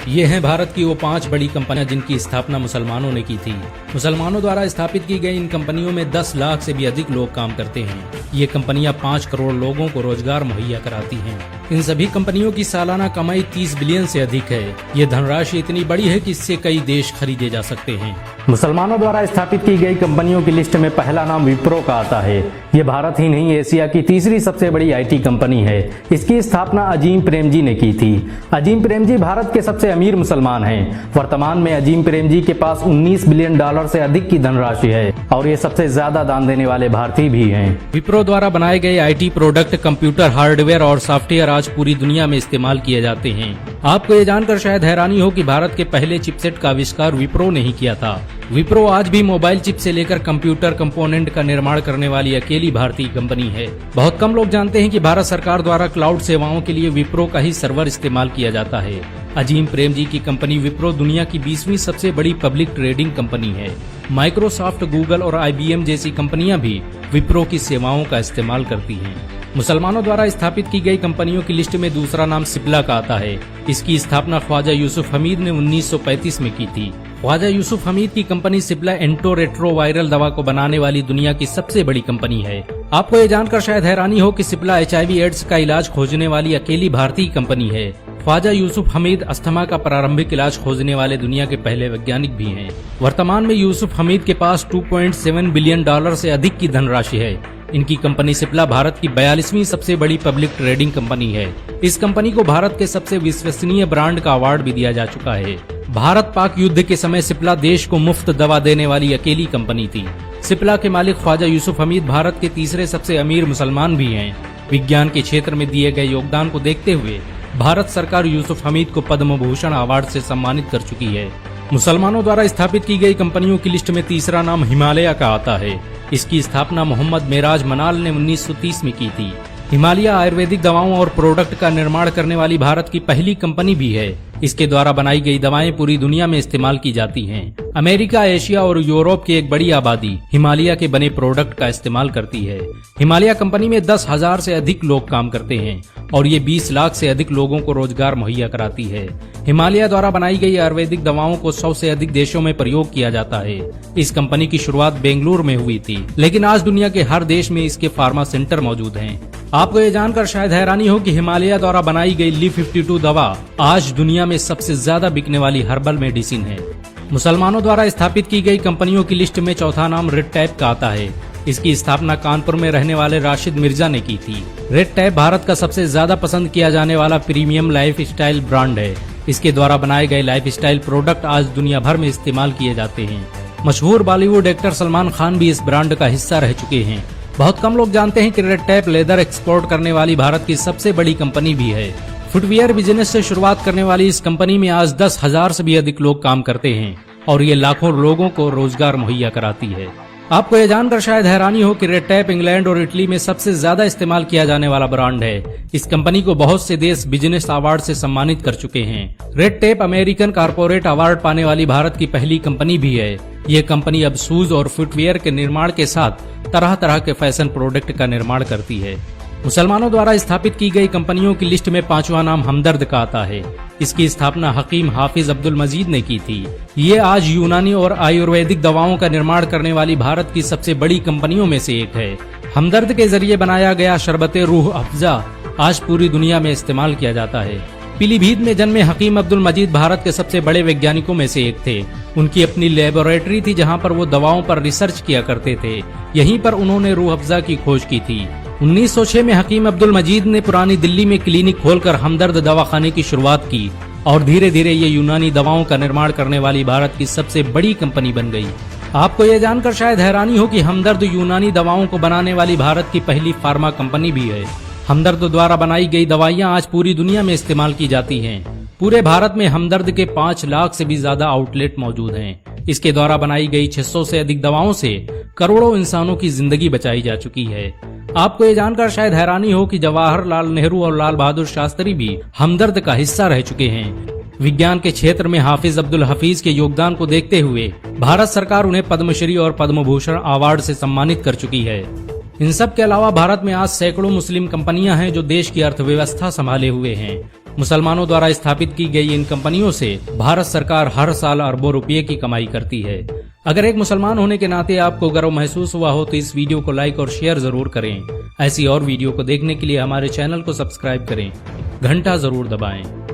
ये हैं भारत की वो 5 बड़ी कंपनियां जिनकी स्थापना मुसलमानों ने की थी। मुसलमानों द्वारा स्थापित की गई इन कंपनियों में 10 लाख से भी अधिक लोग काम करते हैं। ये कंपनियां 5 करोड़ लोगों को रोजगार मुहैया कराती हैं। इन सभी कंपनियों की सालाना कमाई 30 बिलियन से अधिक है। ये धनराशि इतनी बड़ी है कि इससे कई देश खरीदे जा सकते हैं। मुसलमानों द्वारा स्थापित की गई कंपनियों की लिस्ट में पहला नाम विप्रो का आता है। ये भारत ही नहीं एशिया की तीसरी सबसे बड़ी IT कंपनी है। इसकी स्थापना अजीम प्रेमजी ने की थी। अजीम प्रेमजी भारत के सबसे अमीर मुसलमान हैं। वर्तमान में अजीम प्रेमजी के पास $19 बिलियन से अधिक की धनराशि है और ये सबसे ज्यादा दान देने वाले भारतीय भी हैं। विप्रो द्वारा बनाए गए IT प्रोडक्ट, कंप्यूटर, हार्डवेयर और सॉफ्टवेयर आज पूरी दुनिया में इस्तेमाल किए जाते हैं। आपको ये जानकर शायद हैरानी हो कि भारत के पहले चिपसेट का आविष्कार विप्रो ने ही किया था। विप्रो आज भी मोबाइल चिप से लेकर कंप्यूटर कंपोनेंट का निर्माण करने वाली अकेली भारतीय कंपनी है। बहुत कम लोग जानते हैं कि भारत सरकार द्वारा क्लाउड सेवाओं के लिए विप्रो का ही सर्वर इस्तेमाल किया जाता है। अजीम प्रेमजी की कंपनी विप्रो दुनिया की 20वीं सबसे बड़ी पब्लिक ट्रेडिंग कंपनी है। माइक्रोसॉफ्ट, गूगल और IBM जैसी कंपनियां भी विप्रो की सेवाओं का इस्तेमाल करती हैं। मुसलमानों द्वारा स्थापित की गई कंपनियों की लिस्ट में दूसरा नाम सिप्ला का आता है। इसकी स्थापना ख्वाजा यूसुफ हमीद ने 1935 में की थी। ख्वाजा यूसुफ हमीद की कंपनी सिप्ला एंटो रेट्रोवायरल दवा को बनाने वाली दुनिया की सबसे बड़ी कंपनी है। आपको ये जानकर शायद हैरानी हो कि सिप्ला HIV एड्स का इलाज खोजने वाली अकेली भारतीय कंपनी है। ख्वाजा यूसुफ हमीद अस्थमा का प्रारंभिक इलाज खोजने वाले दुनिया के पहले वैज्ञानिक भी हैं। वर्तमान में यूसुफ हमीद के पास $2.7 बिलियन से अधिक की धनराशि है। इनकी कंपनी सिप्ला भारत की 42वीं सबसे बड़ी पब्लिक ट्रेडिंग कंपनी है। इस कंपनी को भारत के सबसे विश्वसनीय ब्रांड का अवार्ड भी दिया जा चुका है। भारत पाक युद्ध के समय सिप्ला देश को मुफ्त दवा देने वाली अकेली कंपनी थी। सिप्ला के मालिक ख्वाजा यूसुफ हमीद भारत के तीसरे सबसे अमीर मुसलमान भी हैं। विज्ञान के क्षेत्र में दिए गए योगदान को देखते हुए भारत सरकार यूसुफ हमीद को पद्म भूषण अवार्ड से सम्मानित कर चुकी है। मुसलमानों द्वारा स्थापित की गई कंपनियों की लिस्ट में तीसरा नाम हिमालय का आता है। इसकी स्थापना मोहम्मद मेराज मनाल ने 1930 में की थी। हिमालय आयुर्वेदिक दवाओं और प्रोडक्ट का निर्माण करने वाली भारत की पहली कंपनी भी है। इसके द्वारा बनाई गई दवाएं पूरी दुनिया में इस्तेमाल की जाती हैं। अमेरिका, एशिया और यूरोप की एक बड़ी आबादी हिमालय के बने प्रोडक्ट का इस्तेमाल करती है। हिमालय कंपनी में 10,000 से अधिक लोग काम करते हैं और ये 20 लाख से अधिक लोगों को रोजगार मुहैया कराती है। हिमालय द्वारा बनाई गई आयुर्वेदिक दवाओं को 100 से अधिक देशों में प्रयोग किया जाता है। इस कंपनी की शुरुआत बेंगलुरु में हुई थी, लेकिन आज दुनिया के हर देश में इसके फार्मा सेंटर मौजूद हैं। आपको ये जानकर शायद हैरानी हो कि हिमालय द्वारा बनाई गई Li-52 दवा आज दुनिया में सबसे ज्यादा बिकने वाली हर्बल मेडिसिन है। मुसलमानों द्वारा स्थापित की गई कंपनियों की लिस्ट में चौथा नाम रेड टैप का आता है। इसकी स्थापना कानपुर में रहने वाले राशिद मिर्जा ने की थी। रेड टैप भारत का सबसे ज्यादा पसंद किया जाने वाला प्रीमियम लाइफ स्टाइल ब्रांड है। इसके द्वारा बनाए गए लाइफ स्टाइल प्रोडक्ट आज दुनिया भर में इस्तेमाल किए जाते हैं। मशहूर बॉलीवुड एक्टर सलमान खान भी इस ब्रांड का हिस्सा रह चुके हैं। बहुत कम लोग जानते हैं कि रेड टैप लेदर एक्सपोर्ट करने वाली भारत की सबसे बड़ी कंपनी भी है। फुटवियर बिजनेस से शुरुआत करने वाली इस कंपनी में आज 10,000 से भी अधिक लोग काम करते हैं और ये लाखों लोगों को रोजगार मुहैया कराती है। आपको ये जानकर शायद हैरानी हो कि रेड टैप इंग्लैंड और इटली में सबसे ज्यादा इस्तेमाल किया जाने वाला ब्रांड है। इस कंपनी को बहुत से देश बिजनेस अवार्ड से सम्मानित कर चुके हैं। Red tap American corporate award पाने वाली भारत की पहली कंपनी भी है। ये कंपनी अब शूज और फुटवियर के निर्माण के साथ तरह तरह के फैशन प्रोडक्ट का निर्माण करती है। मुसलमानों द्वारा स्थापित की गई कंपनियों की लिस्ट में पांचवा नाम हमदर्द का आता है। इसकी स्थापना हकीम हाफिज अब्दुल मजीद ने की थी। ये आज यूनानी और आयुर्वेदिक दवाओं का निर्माण करने वाली भारत की सबसे बड़ी कंपनियों में से एक है। हमदर्द के जरिए बनाया गया शरबते रूह अफ़ज़ा आज पूरी दुनिया में इस्तेमाल किया जाता है। पीलीभीत में जन्मे हकीम अब्दुल मजीद भारत के सबसे बड़े वैज्ञानिकों में से एक थे। उनकी अपनी लेबोरेटरी थी जहां पर वो दवाओं पर रिसर्च किया करते थे। यहीं पर उन्होंने रूह अफ़ज़ा की खोज की थी। 1906 में हकीम अब्दुल मजीद ने पुरानी दिल्ली में क्लिनिक खोलकर हमदर्द दवाखाने की शुरुआत की और धीरे धीरे ये यूनानी दवाओं का निर्माण करने वाली भारत की सबसे बड़ी कंपनी बन गई। आपको ये जानकर शायद हैरानी हो कि हमदर्द यूनानी दवाओं को बनाने वाली भारत की पहली फार्मा कंपनी भी है। हमदर्द द्वारा बनाई गई दवाइयां आज पूरी दुनिया में इस्तेमाल की जाती हैं। पूरे भारत में हमदर्द के 5 लाख से भी ज्यादा आउटलेट मौजूद हैं। इसके द्वारा बनाई गई 600 से अधिक दवाओं से करोड़ों इंसानों की जिंदगी बचाई जा चुकी है। आपको ये जानकर शायद हैरानी हो कि जवाहरलाल नेहरू और लाल बहादुर शास्त्री भी हमदर्द का हिस्सा रह चुके हैं। विज्ञान के क्षेत्र में हाफिज अब्दुल हफीज के योगदान को देखते हुए भारत सरकार उन्हें पद्मश्री और पद्म भूषण अवार्ड से सम्मानित कर चुकी है। इन सब के अलावा भारत में आज सैकड़ों मुस्लिम कंपनियां हैं जो देश की अर्थव्यवस्था संभाले हुए हैं। मुसलमानों द्वारा स्थापित की गई इन कंपनियों से भारत सरकार हर साल अरबों रुपये की कमाई करती है। अगर एक मुसलमान होने के नाते आपको गर्व महसूस हुआ हो तो इस वीडियो को लाइक और शेयर जरूर करें। ऐसी और वीडियो को देखने के लिए हमारे चैनल को सब्सक्राइब करें, घंटा जरूर दबाएं।